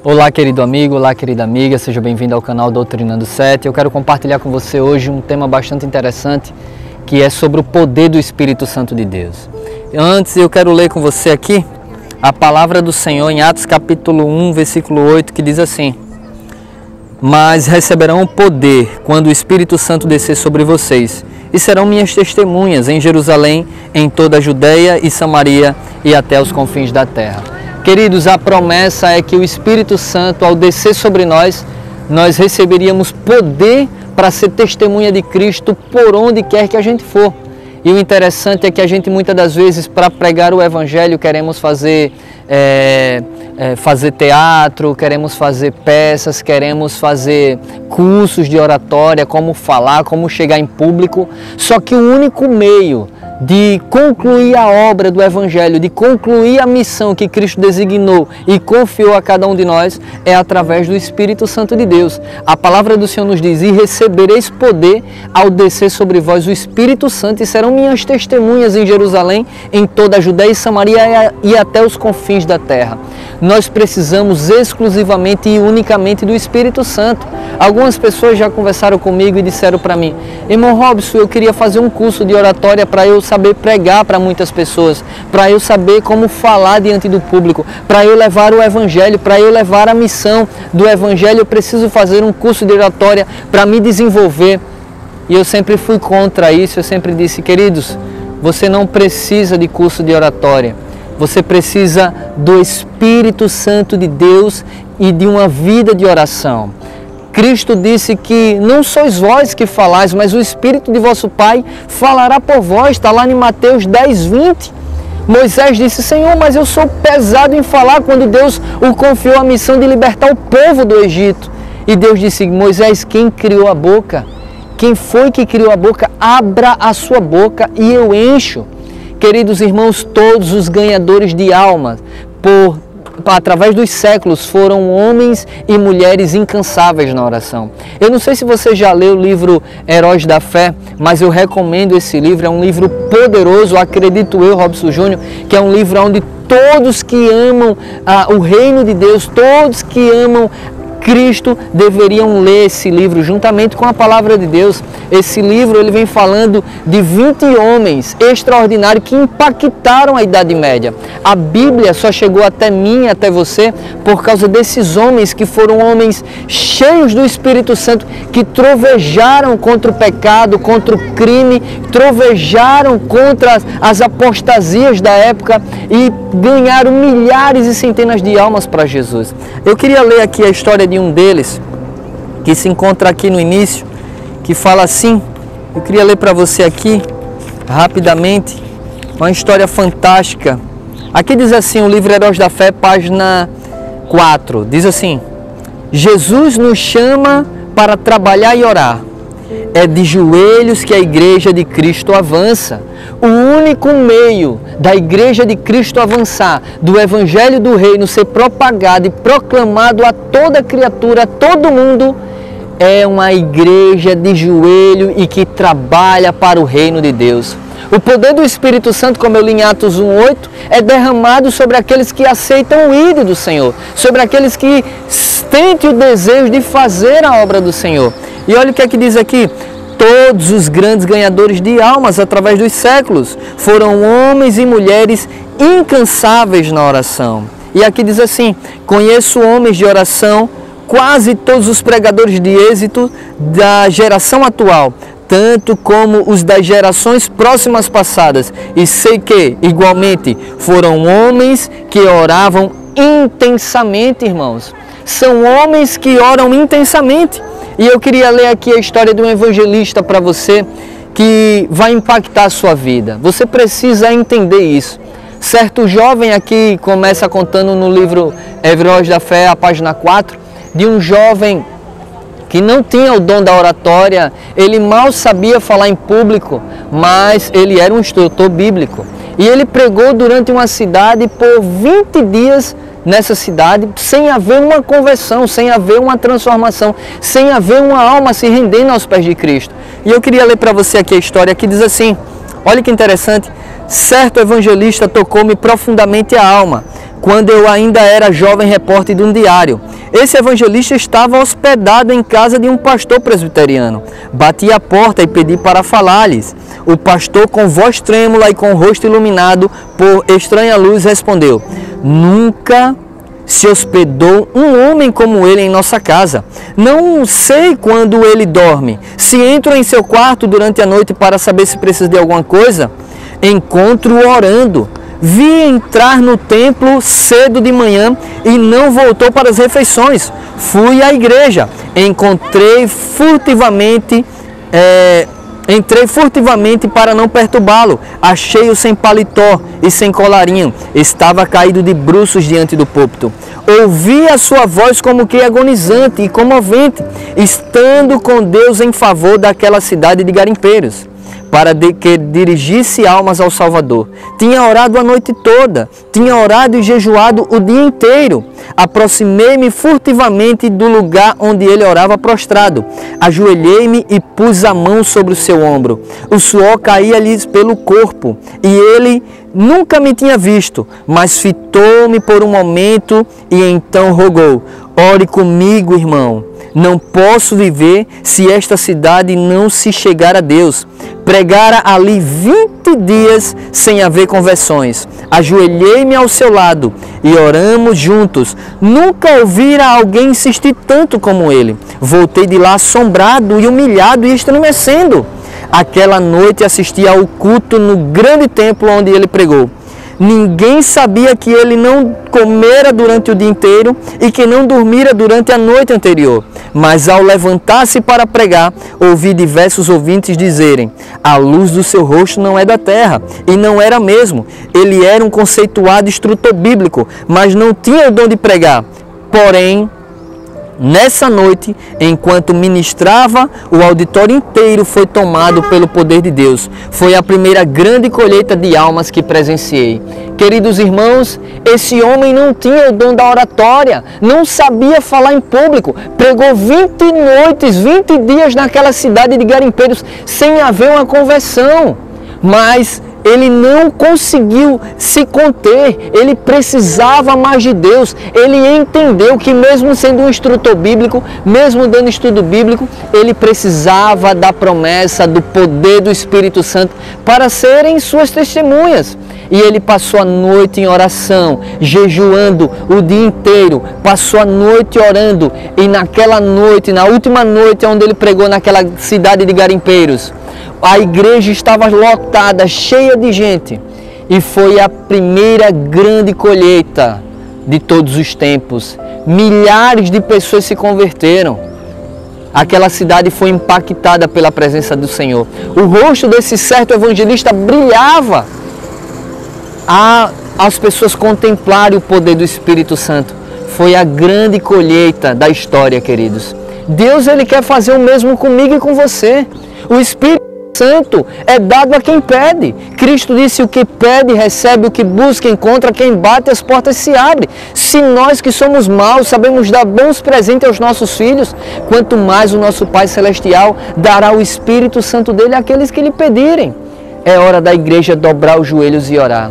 Olá, querido amigo, olá, querida amiga, seja bem-vindo ao canal Doutrinando 7. Eu quero compartilhar com você hoje um tema bastante interessante, que é sobre o poder do Espírito Santo de Deus. Antes, eu quero ler com você aqui a palavra do Senhor em Atos capítulo 1, versículo 8, que diz assim: Mas receberão poder quando o Espírito Santo descer sobre vocês, e serão minhas testemunhas em Jerusalém, em toda a Judeia e Samaria e até os confins da terra. Queridos, a promessa é que o Espírito Santo, ao descer sobre nós receberíamos poder para ser testemunha de Cristo por onde quer que a gente for. E o interessante é que a gente muitas das vezes, para pregar o Evangelho, queremos fazer teatro, queremos fazer peças, queremos fazer cursos de oratória, como falar, como chegar em público. Só que o único meio de concluir a obra do Evangelho, de concluir a missão que Cristo designou e confiou a cada um de nós, é através do Espírito Santo de Deus. A palavra do Senhor nos diz: e recebereis poder ao descer sobre vós o Espírito Santo, e serão minhas testemunhas em Jerusalém, em toda a Judeia e Samaria e até os confins da terra. Nós precisamos exclusivamente e unicamente do Espírito Santo. Algumas pessoas já conversaram comigo e disseram para mim: irmão Robson, eu queria fazer um curso de oratória para eu saber pregar para muitas pessoas, para eu saber como falar diante do público, para eu levar o Evangelho, para eu levar a missão do Evangelho. Eu preciso fazer um curso de oratória para me desenvolver. E eu sempre fui contra isso. Eu sempre disse: queridos, você não precisa de curso de oratória. Você precisa do Espírito Santo de Deus e de uma vida de oração. Cristo disse que não sois vós que falais, mas o Espírito de vosso Pai falará por vós. Está lá em Mateus 10, 20. Moisés disse: Senhor, mas eu sou pesado em falar, quando Deus o confiou a missão de libertar o povo do Egito. E Deus disse: Moisés, quem criou a boca? Quem foi que criou a boca? Abra a sua boca e eu encho. Queridos irmãos, todos os ganhadores de alma, através dos séculos, foram homens e mulheres incansáveis na oração. Eu não sei se você já leu o livro Heróis da Fé, mas eu recomendo esse livro. É um livro poderoso, acredito eu, Robson Júnior, que é um livro onde todos que amam o reino de Deus, todos que amam Cristo deveriam ler esse livro juntamente com a palavra de Deus. Esse livro ele vem falando de 20 homens extraordinários que impactaram a Idade Média. A Bíblia só chegou até mim, até você, por causa desses homens que foram homens cheios do Espírito Santo, que trovejaram contra o pecado, contra o crime, trovejaram contra as apostasias da época e ganharam milhares e centenas de almas para Jesus. Eu queria ler aqui a história de um deles, que se encontra aqui no início, que fala assim. Eu queria ler para você aqui, rapidamente, uma história fantástica. Aqui diz assim, o livro Heróis da Fé, página 4, diz assim: Jesus nos chama para trabalhar e orar. É de joelhos que a Igreja de Cristo avança. O único meio da Igreja de Cristo avançar, do Evangelho do Reino ser propagado e proclamado a toda criatura, a todo mundo, é uma igreja de joelho e que trabalha para o reino de Deus. O poder do Espírito Santo, como eu li em Atos 1:8, é derramado sobre aqueles que aceitam o ídolo do Senhor, sobre aqueles que sentem o desejo de fazer a obra do Senhor. E olha o que é que diz aqui: todos os grandes ganhadores de almas através dos séculos foram homens e mulheres incansáveis na oração. E aqui diz assim: conheço homens de oração, quase todos os pregadores de êxito da geração atual, tanto como os das gerações próximas passadas, e sei que, igualmente, foram homens que oravam intensamente, irmãos. São homens que oram intensamente. E eu queria ler aqui a história de um evangelista para você, que vai impactar a sua vida. Você precisa entender isso. Certo jovem aqui começa contando no livro Heróis da Fé, a página 4, de um jovem que não tinha o dom da oratória, ele mal sabia falar em público, mas ele era um instrutor bíblico. E ele pregou durante uma cidade por 20 dias nessa cidade, sem haver uma conversão, sem haver uma transformação, sem haver uma alma se rendendo aos pés de Cristo. E eu queria ler para você aqui a história que diz assim: olha que interessante. Certo evangelista tocou-me profundamente a alma. quando eu ainda era jovem repórter de um diário. Esse evangelista estava hospedado em casa de um pastor presbiteriano. Bati à porta e pedi para falar-lhes. O pastor, com voz trêmula e com o rosto iluminado por estranha luz, respondeu: nunca se hospedou um homem como ele em nossa casa. Não sei quando ele dorme. Se entro em seu quarto durante a noite para saber se precisa de alguma coisa, encontro-o orando. Vi entrar no templo cedo de manhã e não voltou para as refeições. Fui à igreja, entrei furtivamente para não perturbá-lo. Achei-o sem paletó e sem colarinho. Estava caído de bruços diante do púlpito. Ouvi a sua voz como que agonizante e comovente, estando com Deus em favor daquela cidade de garimpeiros, para que dirigisse almas ao Salvador. Tinha orado a noite toda, tinha orado e jejuado o dia inteiro. Aproximei-me furtivamente do lugar onde ele orava prostrado. Ajoelhei-me e pus a mão sobre o seu ombro. O suor caía-lhe pelo corpo e ele nunca me tinha visto, mas fitou-me por um momento e então rogou: ore comigo, irmão. Não posso viver se esta cidade não se chegar a Deus. Pregara ali 20 dias sem haver conversões. Ajoelhei-me ao seu lado e oramos juntos. Nunca ouvira alguém insistir tanto como ele. Voltei de lá assombrado e humilhado e estremecendo. Aquela noite assisti ao culto no grande templo onde ele pregou. Ninguém sabia que ele não comera durante o dia inteiro e que não dormira durante a noite anterior. Mas ao levantar-se para pregar, ouvi diversos ouvintes dizerem: a luz do seu rosto não é da terra. E não era mesmo. Ele era um conceituado instrutor bíblico, mas não tinha o dom de pregar. Porém, nessa noite, enquanto ministrava, o auditório inteiro foi tomado pelo poder de Deus. Foi a primeira grande colheita de almas que presenciei. Queridos irmãos, esse homem não tinha o dom da oratória, não sabia falar em público, pregou 20 noites, 20 dias naquela cidade de garimpeiros sem haver uma conversão. Mas ele não conseguiu se conter, ele precisava mais de Deus. Ele entendeu que mesmo sendo um instrutor bíblico, mesmo dando estudo bíblico, ele precisava da promessa, do poder do Espírito Santo para serem suas testemunhas. E ele passou a noite em oração, jejuando o dia inteiro, passou a noite orando. E naquela noite, na última noite onde ele pregou naquela cidade de garimpeiros, a igreja estava lotada, cheia de gente. E foi a primeira grande colheita de todos os tempos. Milhares de pessoas se converteram. Aquela cidade foi impactada pela presença do Senhor. O rosto desse certo evangelista brilhava. As pessoas contemplarem o poder do Espírito Santo. Foi a grande colheita da história, queridos. Deus, ele quer fazer o mesmo comigo e com você. O Espírito Santo é dado a quem pede. Cristo disse: o que pede recebe, o que busca encontra, quem bate as portas se abre. Se nós que somos maus sabemos dar bons presentes aos nossos filhos, quanto mais o nosso Pai Celestial dará o Espírito Santo dele àqueles que lhe pedirem. É hora da igreja dobrar os joelhos e orar.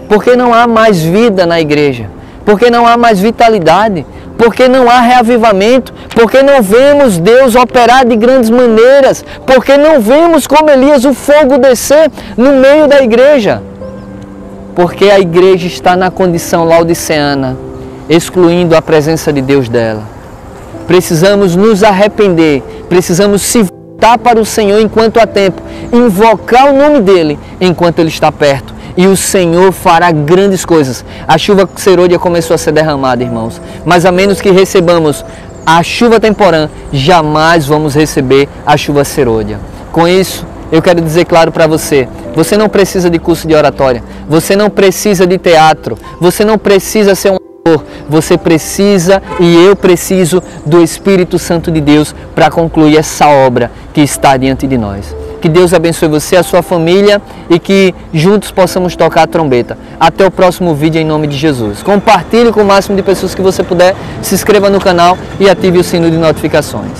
Porque não há mais vida na igreja, porque não há mais vitalidade, porque não há reavivamento, porque não vemos Deus operar de grandes maneiras, porque não vemos como Elias o fogo descer no meio da igreja. Porque a igreja está na condição laodiceana, excluindo a presença de Deus dela. Precisamos nos arrepender, precisamos se voltar para o Senhor enquanto há tempo, invocar o nome dEle enquanto Ele está perto. E o Senhor fará grandes coisas. A chuva serôdia começou a ser derramada, irmãos. Mas a menos que recebamos a chuva temporã, jamais vamos receber a chuva serôdia. Com isso, eu quero dizer claro para você: você não precisa de curso de oratória, você não precisa de teatro, você não precisa ser um ator, você precisa e eu preciso do Espírito Santo de Deus para concluir essa obra que está diante de nós. Que Deus abençoe você, a sua família e que juntos possamos tocar a trombeta. Até o próximo vídeo em nome de Jesus. Compartilhe com o máximo de pessoas que você puder, se inscreva no canal e ative o sino de notificações.